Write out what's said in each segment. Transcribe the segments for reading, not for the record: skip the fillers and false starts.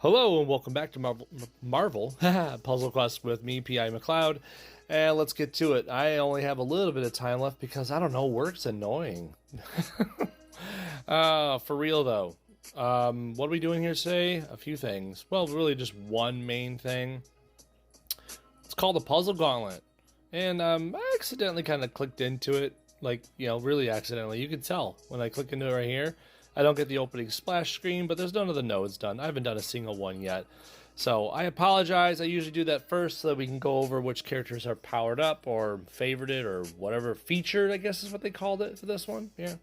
Hello and welcome back to Marvel Puzzle Quest with me, P.I. McLeod, and let's get to it. I only have a little bit of time left because I don't know, work's annoying. For real though, what are we doing here today? A few things. Well, really just one main thing. It's called the Puzzle Gauntlet, and I accidentally kind of clicked into it, like, really accidentally. You can tell when I click into it right here. I don't get the opening splash screen, but there's none of the nodes done. I haven't done a single one yet. So I apologize. I usually do that first so that we can go over which characters are powered up or favorited or whatever, featured, I guess is what they called it for this one. Yeah.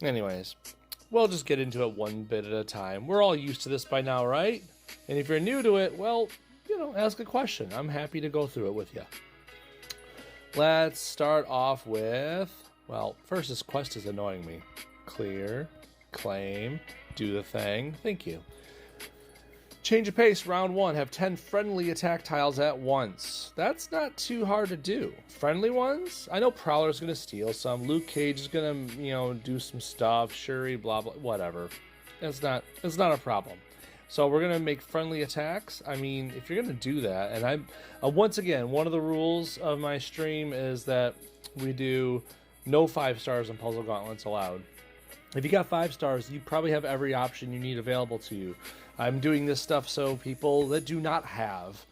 Anyways, we'll just get into it one bit at a time. We're all used to this by now, right? And if you're new to it, well, ask a question. I'm happy to go through it with you. Let's start off with, well, first this quest is annoying me. Clear. Claim, do the thing, thank you. Change of pace, round 1, have 10 friendly attack tiles at once. That's not too hard to do. Friendly ones? I know Prowler's gonna steal some, Luke Cage is gonna, do some stuff, Shuri, blah blah, whatever. It's not a problem. So we're gonna make friendly attacks. I mean, if you're gonna do that, and I'm once again, one of the rules of my stream is that we do no 5 stars and puzzle gauntlets allowed. If you got 5 stars, you probably have every option you need available to you. I'm doing this stuff so people that do not have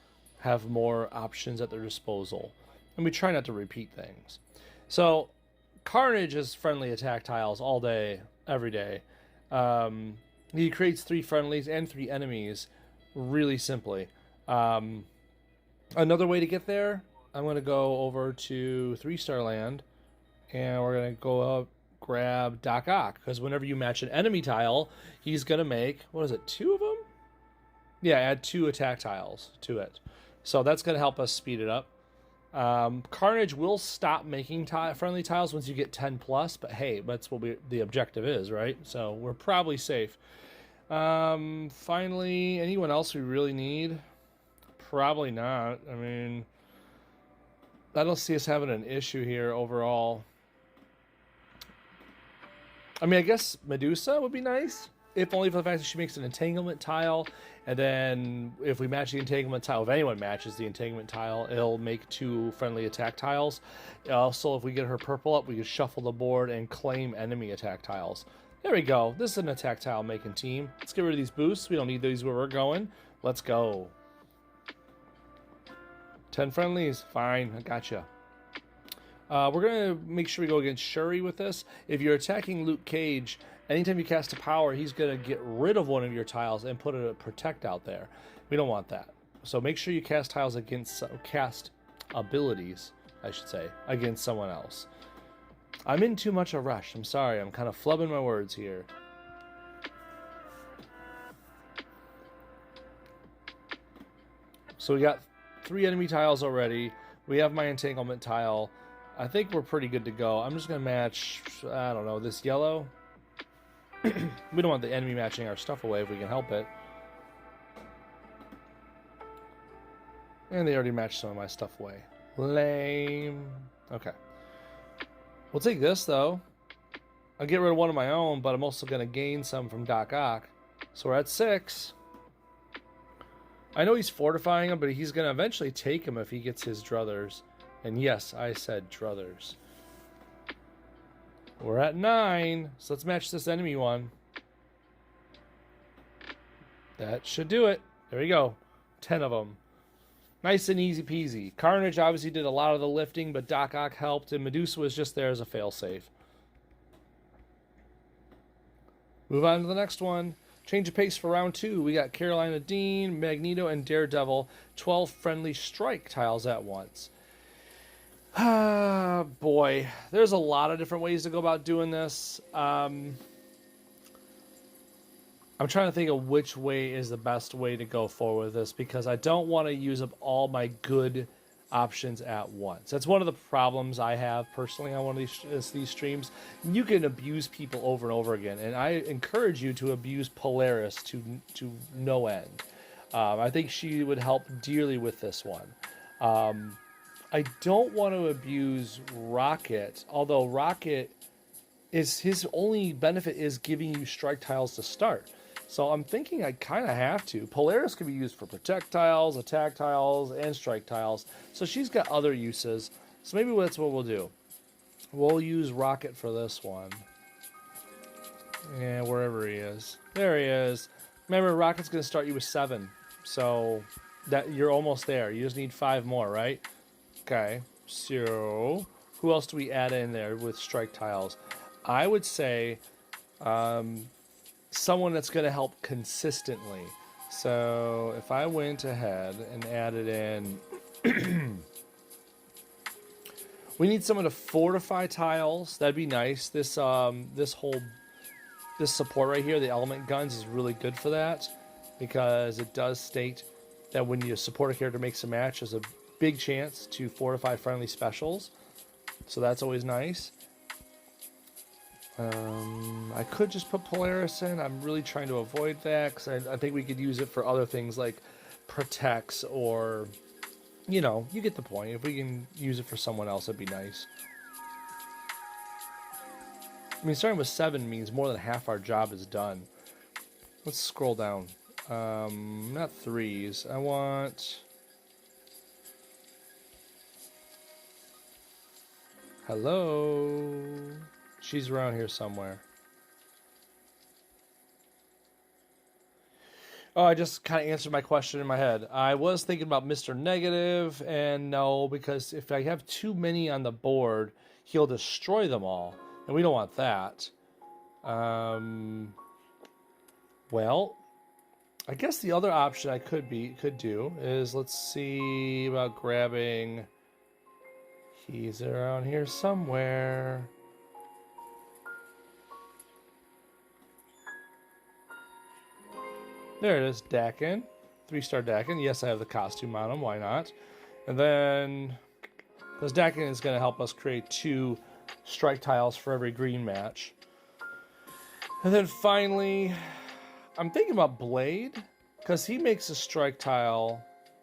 more options at their disposal. And we try not to repeat things. So, Carnage is friendly attack tiles all day, every day. He creates 3 friendlies and 3 enemies really simply. Another way to get there, I'm going to go over to 3-star land. And we're going to go up. Grab Doc Ock, because whenever you match an enemy tile, he's going to make, 2 of them? Yeah, add 2 attack tiles to it. So that's going to help us speed it up. Carnage will stop making friendly tiles once you get 10 plus, but hey, that's what the objective is, right? So we're probably safe. Finally, anyone else we really need? Probably not. I mean, I don't see us having an issue here overall. I mean, I guess Medusa would be nice, if only for the fact that she makes an entanglement tile, and then if we match the entanglement tile, if anyone matches the entanglement tile, it'll make 2 friendly attack tiles. Also, if we get her purple up, we can shuffle the board and claim enemy attack tiles. There we go. This is an attack tile making team. Let's get rid of these boosts. We don't need these where we're going. Let's go. 10 friendlies. Fine. I gotcha. We're going to make sure we go against Shuri with this. If you're attacking Luke Cage, anytime you cast a power, he's going to get rid of one of your tiles and put a protect out there. We don't want that. So make sure you cast tiles against, cast abilities, I should say, against someone else. I'm in too much a rush. I'm sorry. I'm kind of flubbing my words here. So we got 3 enemy tiles already. We have my entanglement tile. I think we're pretty good to go. I'm just going to match, I don't know, this yellow. We don't want the enemy matching our stuff away if we can help it. And they already matched some of my stuff away. Lame. Okay. We'll take this, though. I'll get rid of one of my own, but I'm also going to gain some from Doc Ock. So we're at 6. I know he's fortifying him, but he's going to eventually take him if he gets his druthers. And yes, I said druthers. We're at 9, so let's match this enemy one. That should do it. There we go. 10 of them. Nice and easy peasy. Carnage obviously did a lot of the lifting, but Doc Ock helped, and Medusa was just there as a failsafe. Move on to the next one. Change of pace for round 2. We got Carolina Dean, Magneto, and Daredevil. 12 friendly strike tiles at once. Ah, boy, there's a lot of different ways to go about doing this. I'm trying to think of which way is the best way to go forward with this, because I don't want to use up all my good options at once. That's one of the problems I have personally on one of these streams. You can abuse people over and over again, and I encourage you to abuse Polaris to no end. I think she would help dearly with this one. I don't want to abuse Rocket, although Rocket is his only benefit is giving you strike tiles to start. So I'm thinking I kind of have to. Polaris can be used for protect tiles, attack tiles, and strike tiles. So she's got other uses. So maybe that's what we'll do. We'll use Rocket for this one. Yeah, wherever he is. There he is. Remember, Rocket's going to start you with 7. So that you're almost there. You just need 5 more, right? Okay. So who else do we add in there with strike tiles? I would say someone that's going to help consistently. So if I went ahead and added in... we need someone to fortify tiles. That'd be nice. This support right here, the element guns, is really good for that, because it does state that when you support a character makes a match, there's a big chance to fortify friendly specials. So that's always nice. I could just put Polaris in. I'm really trying to avoid that, because I think we could use it for other things like protects, or, you know, you get the point. If we can use it for someone else, it'd be nice. I mean, starting with 7 means more than half our job is done. Let's scroll down. Not 3s. I want... Hello? She's around here somewhere. Oh, I just kind of answered my question in my head. I was thinking about Mr. Negative, and no, because if I have too many on the board, he'll destroy them all, and we don't want that. Well, I guess the other option I could do is, let's see about grabbing... He's around here somewhere. There it is, Dakin. 3-star Dakin. Yes, I have the costume on him. Why not? And then, because Dakin is going to help us create 2 strike tiles for every green match. And then finally, I'm thinking about Blade, because he makes a strike tile,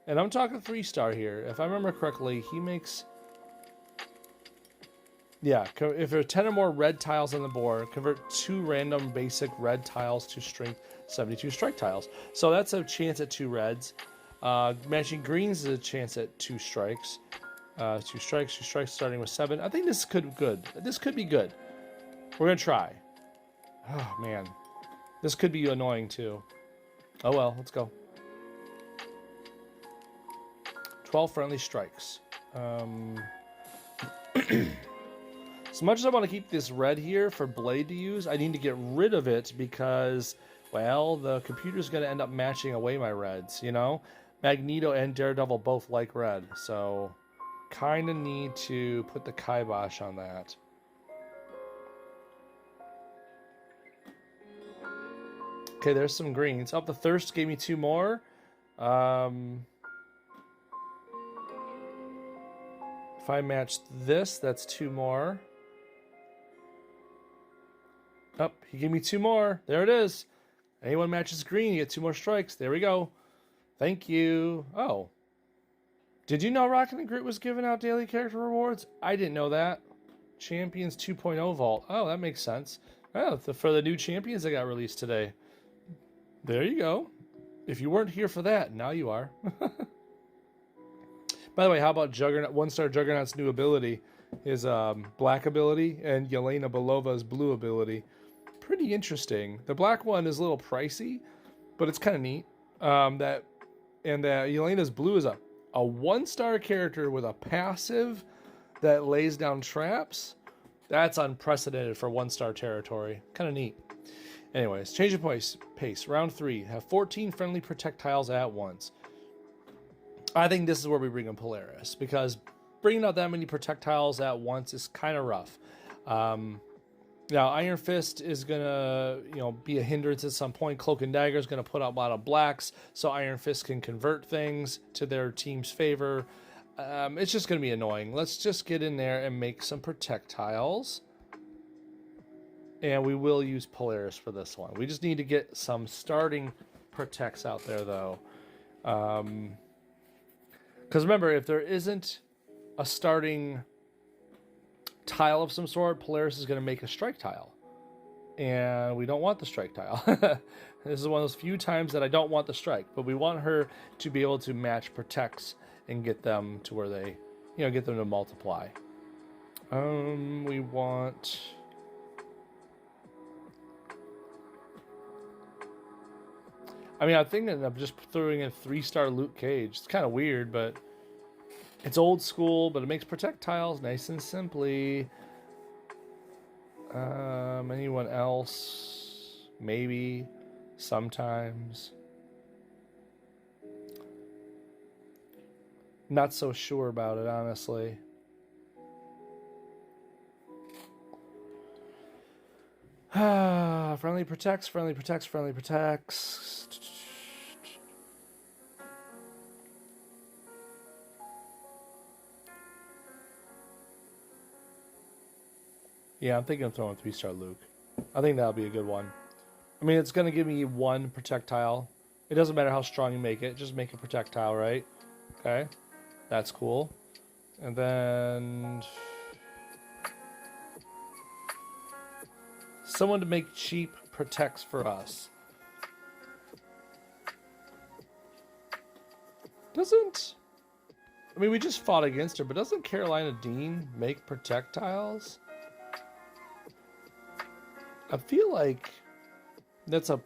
and I'm talking 3-star here. If I remember correctly, he makes... Yeah, if there are 10 or more red tiles on the board, convert 2 random basic red tiles to strength 72 strike tiles. So that's a chance at 2 reds. Matching greens is a chance at 2 strikes. 2 strikes starting with 7. I think this could be good. This could be good. We're going to try. Oh, man. This could be annoying, too. Oh, well. Let's go. 12 friendly strikes. As much as I want to keep this red here for Blade to use, I need to get rid of it because, well, the computer's going to end up matching away my reds, you know? Magneto and Daredevil both like red, so kind of need to put the kibosh on that. Okay, there's some greens. Oh, the Thirst gave me 2 more. If I match this, that's 2 more. Oh, he gave me 2 more. There it is. Anyone matches green, you get 2 more strikes. There we go. Thank you. Oh. Did you know Rocket and Groot was giving out daily character rewards? I didn't know that. Champions 2.0 Vault. Oh, that makes sense. Oh, for the new champions that got released today. There you go. If you weren't here for that, now you are. By the way, how about Juggernaut? 1-star Juggernaut's new ability, his black ability, and Yelena Belova's blue ability. Pretty interesting. The black one is a little pricey, but it's kind of neat. Yelena's blue is a 1-star character with a passive that lays down traps. That's unprecedented for 1-star territory. Kind of neat. Anyways, change of pace. Round 3. Have 14 friendly projectiles at once. I think this is where we bring in Polaris, because bringing out that many projectiles at once is kind of rough. Now, Iron Fist is going to, be a hindrance at some point. Cloak and Dagger is going to put out a lot of blacks, so Iron Fist can convert things to their team's favor. It's just going to be annoying. Let's just get in there and make some projectiles. And we will use Polaris for this one. We just need to get some starting protects out there, though. Because remember, if there isn't a starting tile of some sort, Polaris is going to make a strike tile. And we don't want the strike tile. This is one of those few times that I don't want the strike, but we want her to be able to match protects and get them to where they, get them to multiply. We want... I'm thinking of just throwing in 3-star Luke Cage. It's kind of weird, but it's old school, but it makes protect tiles nice and simply. Anyone else? Maybe. Sometimes. Not so sure about it, honestly. Friendly protects, friendly protects, friendly protects. Yeah, I'm thinking of throwing 3-star Luke. I think that'll be a good one. It's going to give me 1 projectile. It doesn't matter how strong you make it. Just make a projectile, right? Okay. That's cool. And then... someone to make cheap protects for us. Doesn't... we just fought against her, but doesn't Carolina Dean make projectiles? I feel like that's a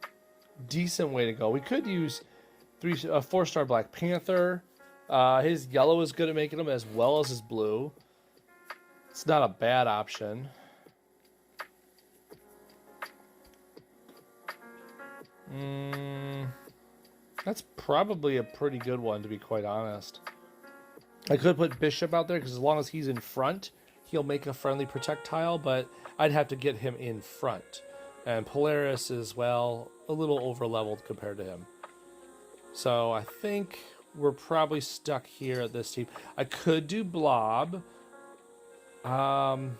decent way to go. We could use 4-star Black Panther. His yellow is good at making them as well as his blue. It's not a bad option. That's probably a pretty good one, to be quite honest. I could put Bishop out there, because as long as he's in front, he'll make a friendly projectile, but I'd have to get him in front. And Polaris is, well, a little over-leveled compared to him. So I think we're probably stuck here at this team. I could do Blob. Blob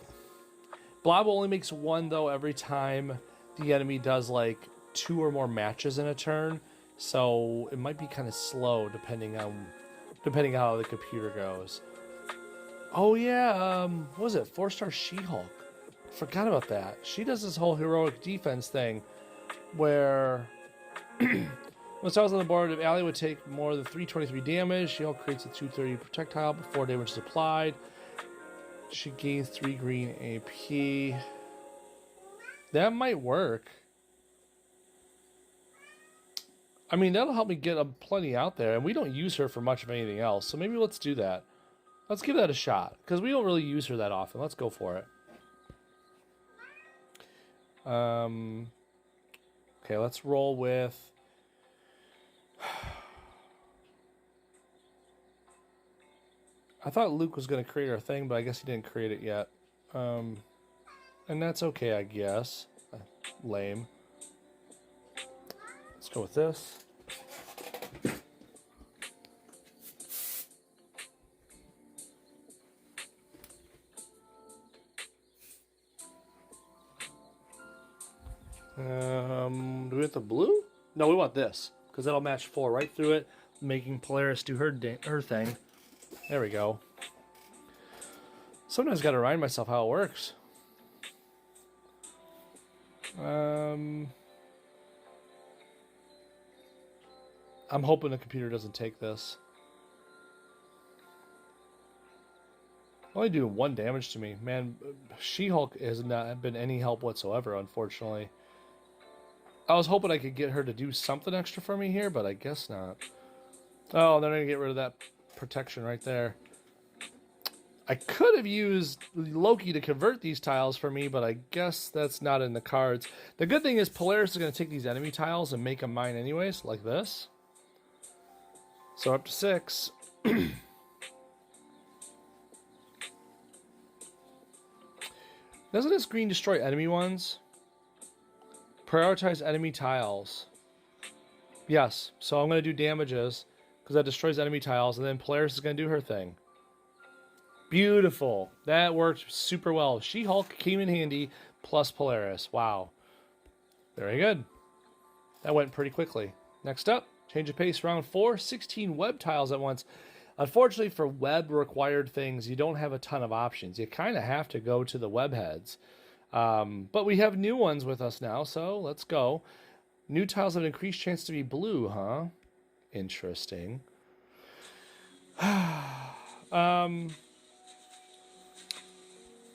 only makes 1, though, every time the enemy does, 2 or more matches in a turn. So it might be kind of slow, depending on how the computer goes. Oh, yeah, what was it? 4-star She-Hulk. Forgot about that. She does this whole heroic defense thing where when Star's on the board, if Allie would take more than 323 damage, She-Hulk creates a 230 projectile before damage is applied. She gains 3 green AP. That might work. That'll help me get plenty out there, and we don't use her for much of anything else, so maybe let's do that. Let's give that a shot, because we don't really use her that often. Let's go for it. Okay, let's roll with... I thought Luke was going to create our thing, but I guess he didn't create it yet. And that's okay, I guess. Lame. Let's go with this. Do we want the blue? No, we want this, because that'll match 4 right through it, making Polaris do her thing. There we go. Sometimes got to remind myself how it works. I'm hoping the computer doesn't take this. Only doing 1 damage to me. Man, She-Hulk has not been any help whatsoever, unfortunately. I was hoping I could get her to do something extra for me here, but I guess not. Oh, they're going to get rid of that protection right there. I could have used Loki to convert these tiles for me, but I guess that's not in the cards. The good thing is Polaris is going to take these enemy tiles and make them mine anyways, like this. So up to 6. Doesn't this green destroy enemy ones? Prioritize enemy tiles. Yes, so I'm going to do damages because that destroys enemy tiles, and then Polaris is going to do her thing. Beautiful. That worked super well. She-Hulk came in handy, plus Polaris. Wow. Very good. That went pretty quickly. Next up, change of pace, round 4, 16 web tiles at once. Unfortunately, for web-required things, you don't have a ton of options. You kind of have to go to the web heads. But we have new ones with us now, so let's go. New tiles have an increased chance to be blue, huh? Interesting.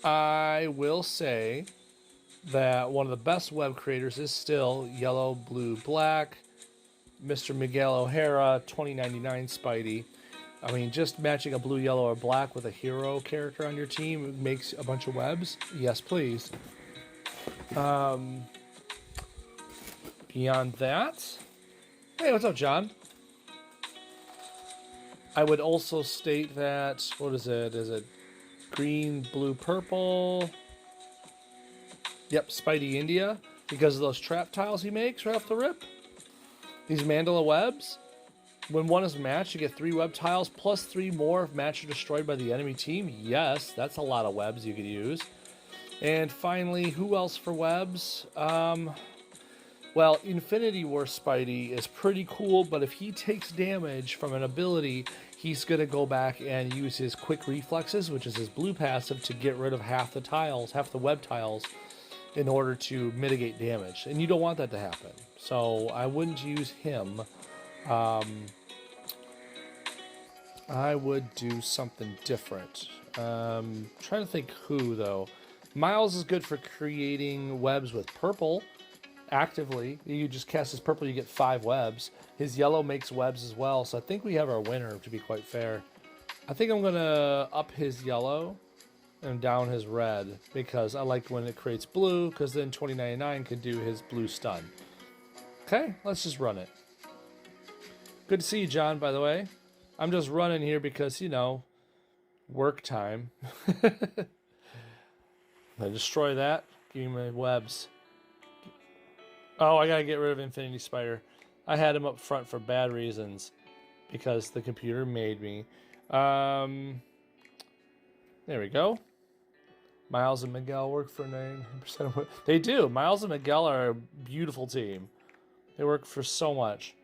I will say that one of the best web creators is still Yellow, Blue, Black, Mr. Miguel O'Hara, 2099 Spidey. I mean, just matching a blue, yellow, or black with a hero character on your team makes a bunch of webs. Yes, please. Beyond that, hey, what's up, John? I would also state that, what is it? Is it green, blue, purple? Yep, Spidey India, because of those trap tiles he makes right off the rip. These mandala webs. When one is matched, you get 3 web tiles plus 3 more if matched or destroyed by the enemy team. Yes, that's a lot of webs you could use. And finally, who else for webs? Well, Infinity War Spidey is pretty cool, but if he takes damage from an ability, he's going to go back and use his quick reflexes, which is his blue passive, to get rid of half the web tiles, in order to mitigate damage. And you don't want that to happen. So I wouldn't use him. I would do something different. Trying to think who, though. Miles is good for creating webs with purple. Actively, you just cast his purple, you get 5 webs. His yellow makes webs as well, so I think we have our winner, to be quite fair. I think I'm gonna up his yellow and down his red, because I like when it creates blue, because then 2099 can do his blue stun. Okay, let's just run it. Good to see you, John, by the way. I'm just running here because, you know, work time. I destroy that. Give me my webs. Oh, I gotta get rid of Infinity Spider. I had him up front for bad reasons, because the computer made me. There we go. Miles and Miguel work for 9% of what they do. Miles and Miguel are a beautiful team. They work for so much.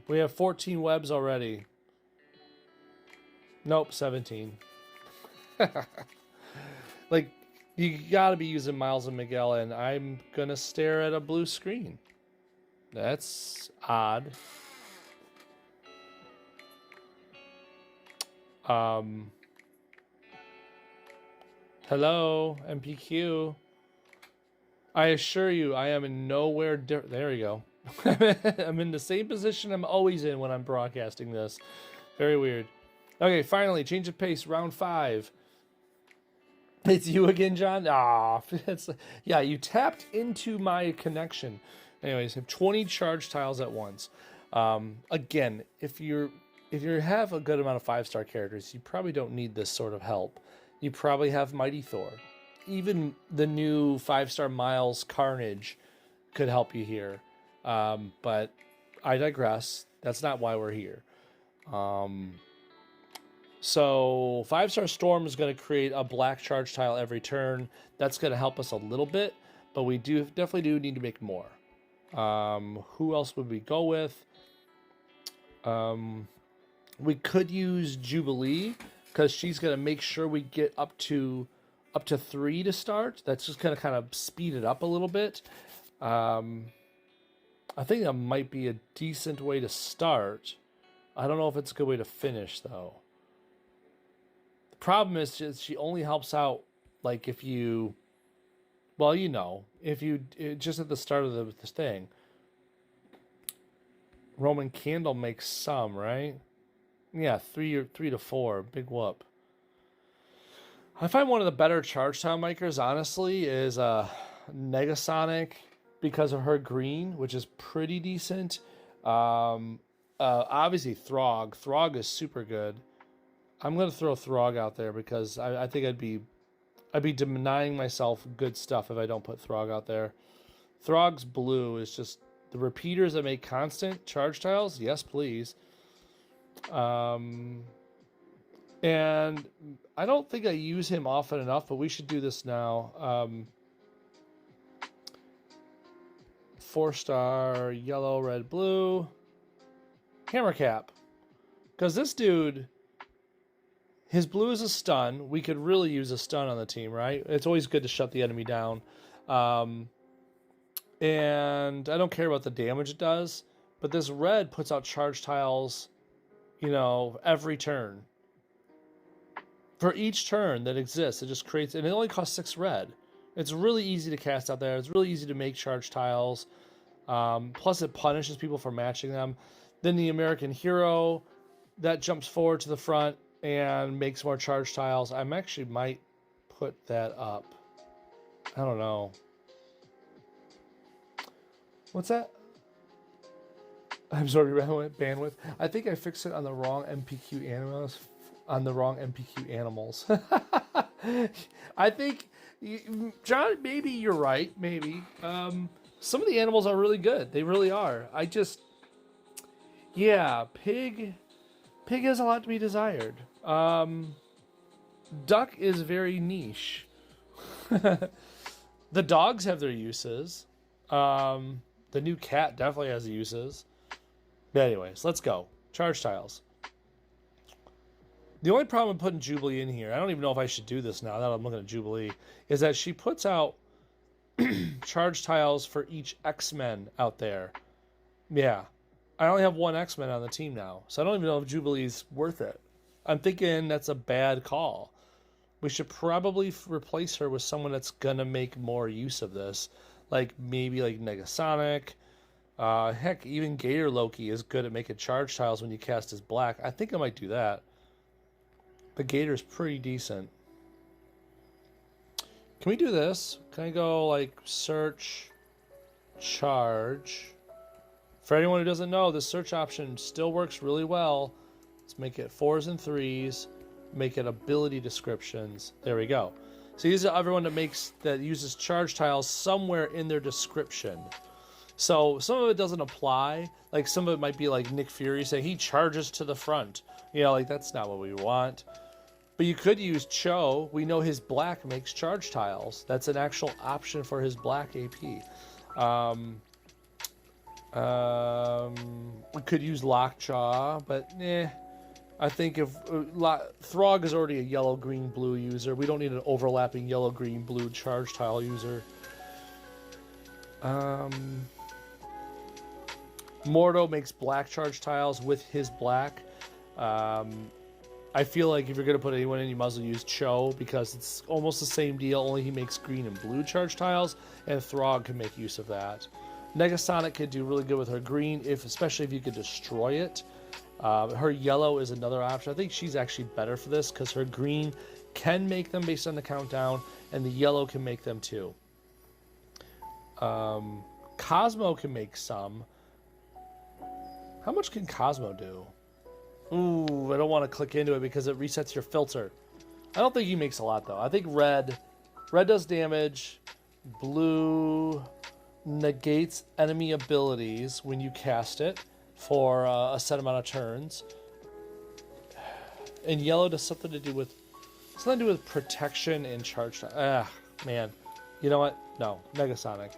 We have 14 webs already. Nope, 17. Like, you gotta be using Miles and Miguel, and I'm gonna stare at a blue screen. That's odd. Hello, MPQ. I assure you, I am in nowhere different. There we go. I'm in the same position I'm always in when I'm broadcasting this. Very weird. Okay, finally, change of pace, round 5. It's you again, John? Ah, yeah, you tapped into my connection. Anyways, have 20 charge tiles at once. Again, if you have a good amount of 5-star characters, you probably don't need this sort of help. You probably have Mighty Thor. Even the new 5-star Miles Carnage could help you here. But I digress. That's not why we're here. So 5-star Storm is going to create a black charge tile every turn. That's going to help us a little bit, but we definitely do need to make more. Who else would we go with? We could use Jubilee, because she's going to make sure we get up to 3 to start. That's just going to kind of speed it up a little bit. I think that might be a decent way to start. I don't know if it's a good way to finish, though. The problem is just she only helps out, like, if you... Well, you know, if you... Just at the start of the thing. Roman Candle makes some, right? Yeah, 3 to 4. Big whoop. I find one of the better charge tile makers, honestly, is Negasonic, because of her green, which is pretty decent. Obviously, Throg. Throg is super good. I'm going to throw Throg out there because I think I'd be denying myself good stuff if I don't put Throg out there. Throg's blue is just the repeaters that make constant charge tiles. Yes, please. And I don't think I use him often enough, but we should do this now. 4-star, yellow, red, blue. Hammer Cap. Because this dude, His blue is a stun. We could really use a stun on the team, right? It's always good to shut the enemy down. And I don't care about the damage it does, but this red puts out charge tiles, you know, every turn. For each turn that exists, it just creates, and it only costs 6 red. It's really easy to cast out there. It's really easy to make charge tiles. Plus, it punishes people for matching them. Then the American Hero, that jumps forward to the front and makes more charge tiles. I actually might put that up. I don't know. What's that? I'm sorry, bandwidth. I think I fixed it on the wrong MPQ animals. I think, John, maybe you're right. Maybe. Some of the animals are really good. They really are. Yeah, pig has a lot to be desired. Duck is very niche. The dogs have their uses. The new cat definitely has uses. But anyways, let's go. Charge tiles. The only problem with putting Jubilee in here, I don't even know if I should do this now that I'm looking at Jubilee, is that she puts out charge tiles for each X-Men out there. Yeah. I only have one X-Men on the team now, so I don't even know if Jubilee's worth it. I'm thinking that's a bad call. We should probably replace her with someone that's going to make more use of this. Like, maybe like Negasonic. Heck, even Gator Loki is good at making charge tiles when you cast his black. I think I might do that. But Gator's pretty decent. Can we do this? Can I go, like, search, charge? For anyone who doesn't know, this search option still works really well. Let's make it 4s and 3s. Make it ability descriptions. There we go. So these are everyone that uses charge tiles somewhere in their description. So some of it doesn't apply. Like some of it might be like Nick Fury saying he charges to the front. You know, like that's not what we want. But you could use Cho. We know his black makes charge tiles. That's an actual option for his black AP. We could use Lockjaw, but I think if Throg is already a yellow, green, blue user, we don't need an overlapping yellow, green, blue charge tile user. Mordo makes black charge tiles with his black. I feel like if you're going to put anyone in, you might as well use Cho because it's almost the same deal, only he makes green and blue charge tiles, and Throg can make use of that. Negasonic could do really good with her green, especially if you could destroy it. Her yellow is another option. I think she's actually better for this because her green can make them based on the countdown, and the yellow can make them too. Cosmo can make some. How much can Cosmo do? Ooh, I don't want to click into it because it resets your filter. I don't think he makes a lot though. I think red does damage. Blue negates enemy abilities when you cast it for a set amount of turns. And yellow does something to do with protection and charge time. Ah, man. You know what? No, Negasonic.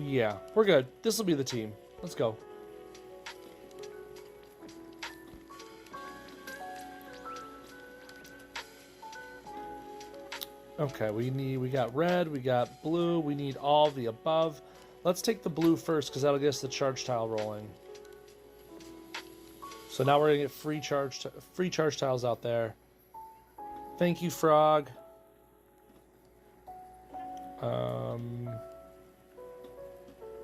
Yeah, we're good. This will be the team. Let's go. Okay, we got red, we got blue, we need all of the above. Let's take the blue first because that'll get us the charge tile rolling. So now we're gonna get free charge tiles out there. Thank you, Frog.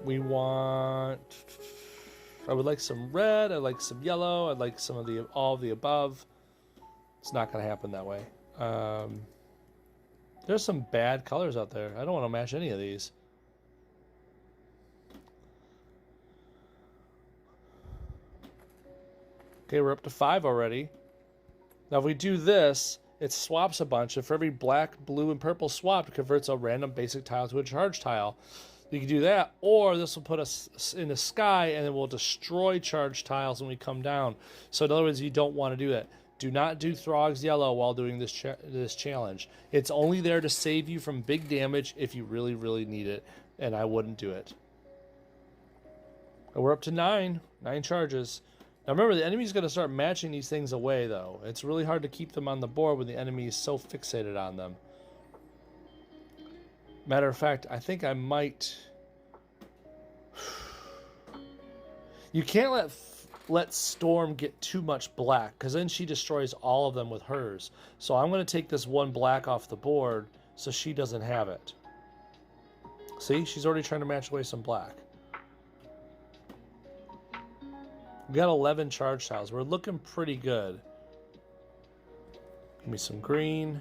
We want. I would like some red. I'd like some yellow. I'd like some of all of the above. It's not gonna happen that way. There's some bad colors out there. I don't want to match any of these. Okay, we're up to 5 already. Now if we do this, it swaps a bunch. And for every black, blue, and purple swap, it converts a random basic tile to a charge tile. You can do that, or this will put us in the sky, and then we'll destroy charge tiles when we come down. So in other words, you don't want to do that. Do not do Throg's yellow while doing this challenge. It's only there to save you from big damage if you really, really need it, and I wouldn't do it. And we're up to 9 charges. Now remember, the enemy's going to start matching these things away, though. It's really hard to keep them on the board when the enemy is so fixated on them. Matter of fact, I think I might... You can't let Storm get too much black, because then she destroys all of them with hers. So I'm going to take this one black off the board so she doesn't have it. See? She's already trying to match away some black. We got 11 charge tiles. We're looking pretty good. Give me some green.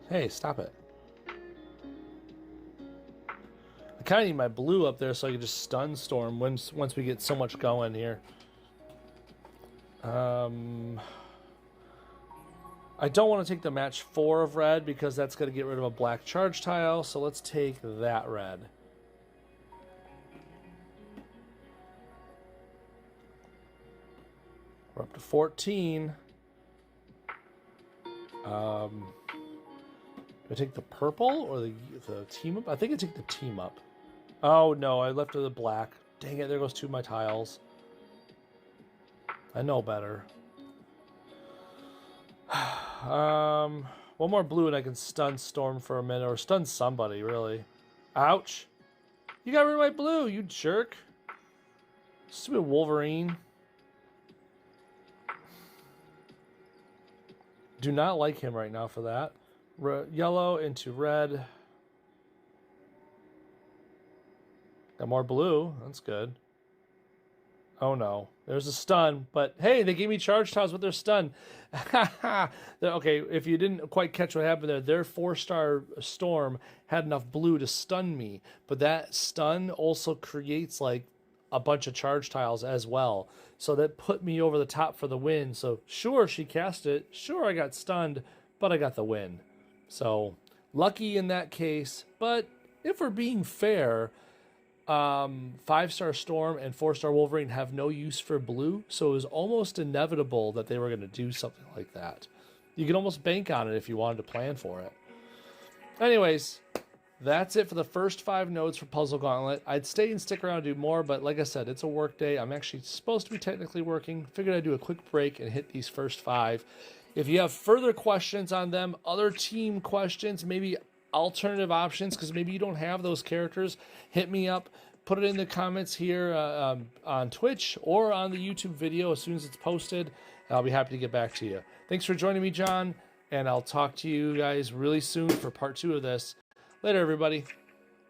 Hey, stop it. I kind of need my blue up there so I can just stun Storm once we get so much going here. I don't want to take the match 4 of red because that's going to get rid of a black charge tile. So let's take that red. We're up to 14. Do I take the purple or the team up? I think I take the team up. Oh no, I left the black. Dang it, there goes 2 of my tiles. I know better. One more blue and I can stun Storm for a minute, or stun somebody, really. Ouch. You got rid of my blue, you jerk. Stupid Wolverine. Do not like him right now for that. Yellow into red. Got more blue. That's good. Oh no. There's a stun. But hey, they gave me charge tiles with their stun. Okay, if you didn't quite catch what happened there, their 4-star Storm had enough blue to stun me. But that stun also creates like a bunch of charge tiles as well. So that put me over the top for the win. So sure, she cast it. Sure, I got stunned, but I got the win. So lucky in that case. But if we're being fair, 5-star Storm and 4-star Wolverine have no use for blue. So it was almost inevitable that they were going to do something like that. You can almost bank on it if you wanted to plan for it. Anyways, that's it for the first 5 nodes for Puzzle Gauntlet. I'd stay and stick around and do more, but like I said, it's a work day. I'm actually supposed to be technically working. Figured I'd do a quick break and hit these first 5. If you have further questions on them, other team questions, maybe alternative options, because maybe you don't have those characters, hit me up. Put it in the comments here on Twitch or on the YouTube video as soon as it's posted. I'll be happy to get back to you. Thanks for joining me, John, and I'll talk to you guys really soon for part 2 of this. Later, everybody.